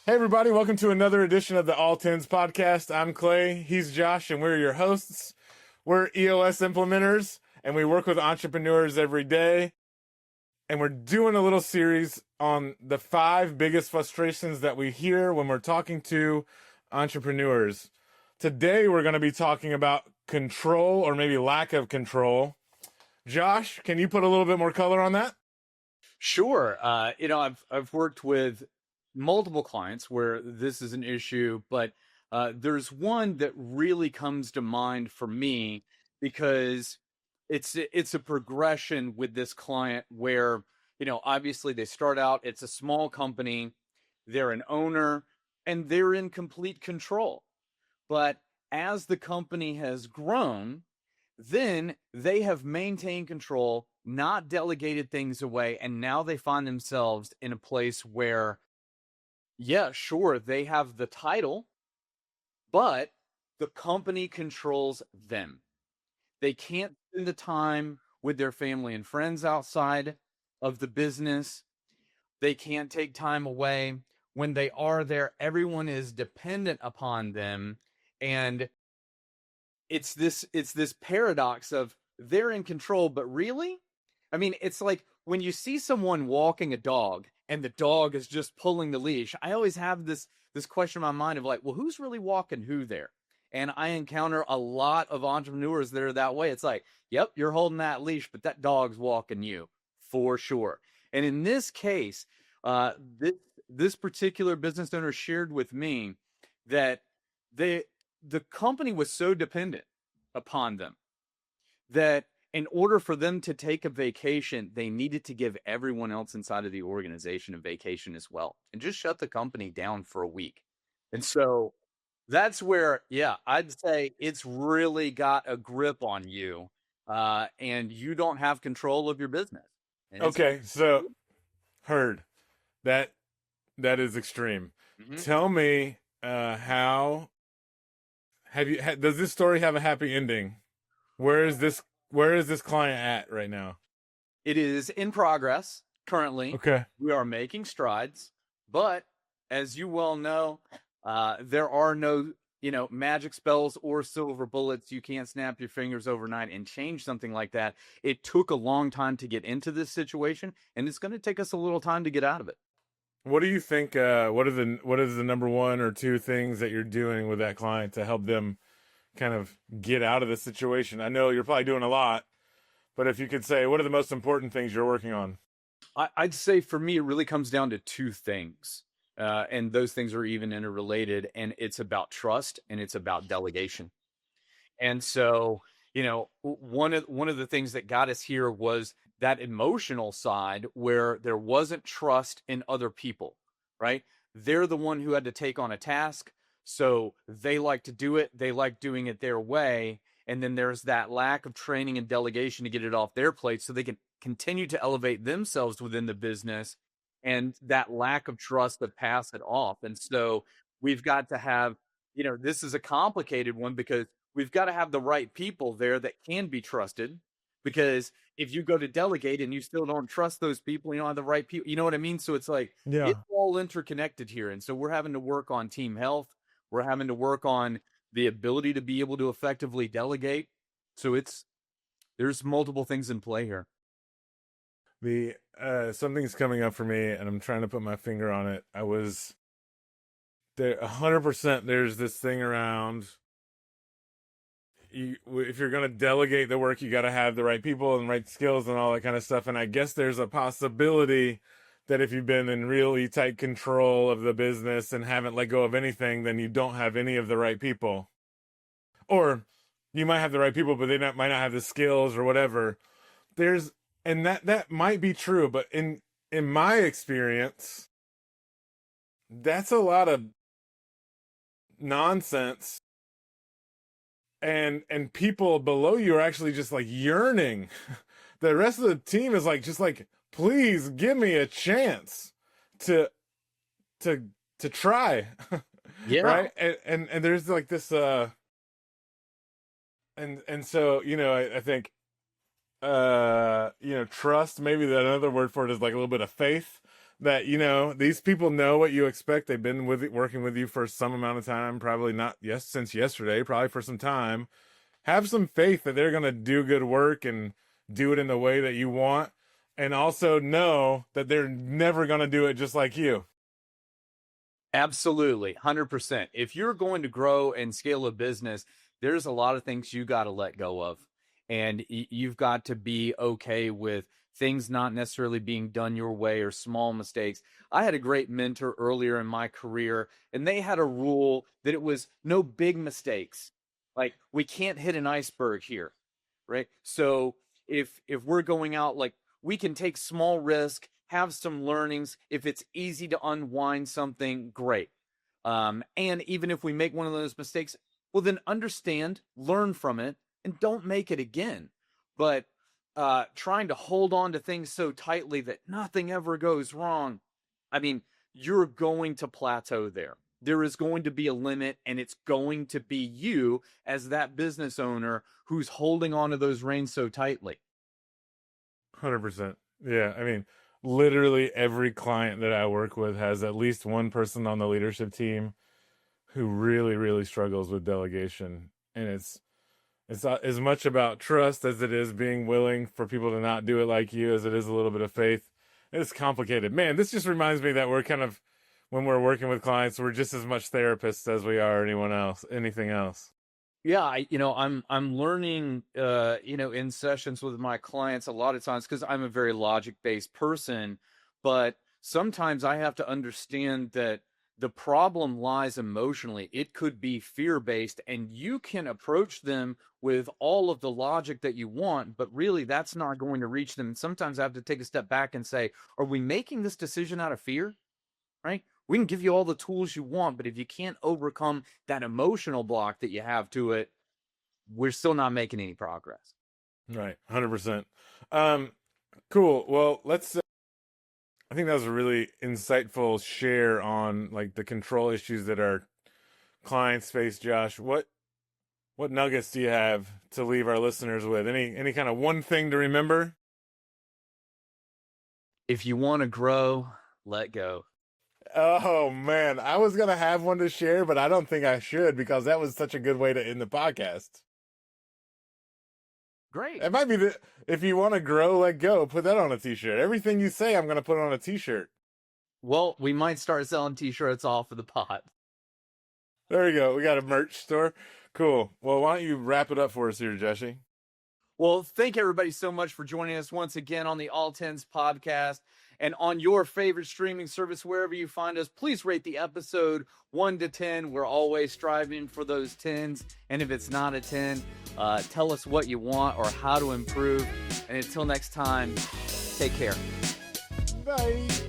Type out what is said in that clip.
Hey, everybody, welcome to another edition of the All Tens podcast. I'm Clay, he's Josh, and we're your hosts. We're EOS implementers, and we work with entrepreneurs every day. And we're doing a little series on the 5 biggest frustrations that we hear when we're talking to entrepreneurs. Today, we're going to be talking about control or maybe lack of control. Josh, can you put a little bit more color on that? Sure. I've worked with multiple clients where this is an issue, but there's one that really comes to mind for me because it's a progression with this client where, obviously they start out, it's a small company, they're an owner, and they're in complete control. But as the company has grown, then they have maintained control, not delegated things away, and now they find themselves in a place where, yeah, sure, they have the title, but the company controls them. They can't spend the time with their family and friends outside of the business. They can't take time away. When they are there, everyone is dependent upon them. And it's this paradox of they're in control, but really, I mean, it's like when you see someone walking a dog and the dog is just pulling the leash. I always have this question in my mind of like, well, who's really walking who there? And I encounter a lot of entrepreneurs that are that way. It's like, yep, you're holding that leash, but that dog's walking you for sure. And in this case, this particular business owner shared with me that the company was so dependent upon them that in order for them to take a vacation, they needed to give everyone else inside of the organization a vacation as well and just shut the company down for a week. And so that's where, yeah, I'd say it's really got a grip on you, and you don't have control of your business. And Okay, so heard that is extreme. Tell me how does this story have a happy ending? Where is this client at right now? It is in progress currently. Okay. We are making strides, but as you well know, there are no, magic spells or silver bullets. You can't snap your fingers overnight and change something like that. It took a long time to get into this situation, and it's going to take us a little time to get out of it. What do you think? What is the number 1 or 2 things that you're doing with that client to help them kind of get out of the situation? I know you're probably doing a lot, but if you could say, what are the most important things you're working on? I'd say for me, it really comes down to 2 things. And those things are even interrelated, and it's about trust and it's about delegation. And so, one of the things that got us here was that emotional side where there wasn't trust in other people, right? They're the one who had to take on a task. So they like to do it. They like doing it their way. And then there's that lack of training and delegation to get it off their plate so they can continue to elevate themselves within the business, and that lack of trust to pass it off. And so we've got to have, this is a complicated one because we've got to have the right people there that can be trusted, because if you go to delegate and you still don't trust those people, you don't have the right people, you know what I mean? So it's like, it's all interconnected here. And so we're having to work on team health. We're having to work on the ability to be able to effectively delegate. So there's multiple things in play here. Something's coming up for me and I'm trying to put my finger on it. I was there 100%. There's this thing around if you're going to delegate the work, you got to have the right people and right skills and all that kind of stuff. And I guess there's a possibility that if you've been in really tight control of the business and haven't let go of anything, then you don't have any of the right people. Or you might have the right people, but they might not have the skills or whatever. And that might be true, but in my experience, that's a lot of nonsense. And people below you are actually just like yearning. The rest of the team is like, just like, please give me a chance to try. Yeah. Right. And there's like this, and so, I think, trust, maybe another word for it is like a little bit of faith that, you know, these people know what you expect. They've been working with you for some amount of time, probably not since yesterday, probably for some time. Have some faith that they're going to do good work and do it in the way that you want. And also know that they're never going to do it just like you. Absolutely, 100%. If you're going to grow and scale a business, there's a lot of things you got to let go of. And you've got to be okay with things not necessarily being done your way or small mistakes. I had a great mentor earlier in my career, and they had a rule that it was no big mistakes. Like, we can't hit an iceberg here, right? So if we're going out, like, we can take small risk, have some learnings. If it's easy to unwind something, great. And even if we make one of those mistakes, well, then understand, learn from it, and don't make it again. But trying to hold on to things so tightly that nothing ever goes wrong, I mean, you're going to plateau there. There is going to be a limit, and it's going to be you as that business owner who's holding on to those reins so tightly. 100%. Yeah. I mean, literally every client that I work with has at least one person on the leadership team who really, really struggles with delegation. And it's as much about trust as it is being willing for people to not do it like you, as it is a little bit of faith. It's complicated. Man, this just reminds me that we're kind of, when we're working with clients, we're just as much therapists as we are anything else. Yeah, I'm learning, in sessions with my clients a lot of times, because I'm a very logic-based person, but sometimes I have to understand that the problem lies emotionally. It could be fear-based, and you can approach them with all of the logic that you want, but really that's not going to reach them. And sometimes I have to take a step back and say, are we making this decision out of fear? Right? We can give you all the tools you want, but if you can't overcome that emotional block that you have to it, we're still not making any progress. Right. 100%. Cool. Well, I think that was a really insightful share on like the control issues that our clients face. Josh, what nuggets do you have to leave our listeners with? Any kind of one thing to remember? If you want to grow, let go. Oh man, I was gonna have one to share, but I don't think I should, because that was such a good way to end the podcast. Great. It might be if you want to grow, let go. Put that on a t-shirt. Everything you say, I'm gonna put on a t-shirt. Well, we might start selling t-shirts off of the pot. There we go. We got a merch store. Cool. Well, why don't you wrap it up for us here, Jesse? Well, thank everybody so much for joining us once again on the All Tens podcast. And on your favorite streaming service, wherever you find us, please rate the episode 1 to 10. We're always striving for those 10s. And if it's not a 10, tell us what you want or how to improve. And until next time, take care. Bye.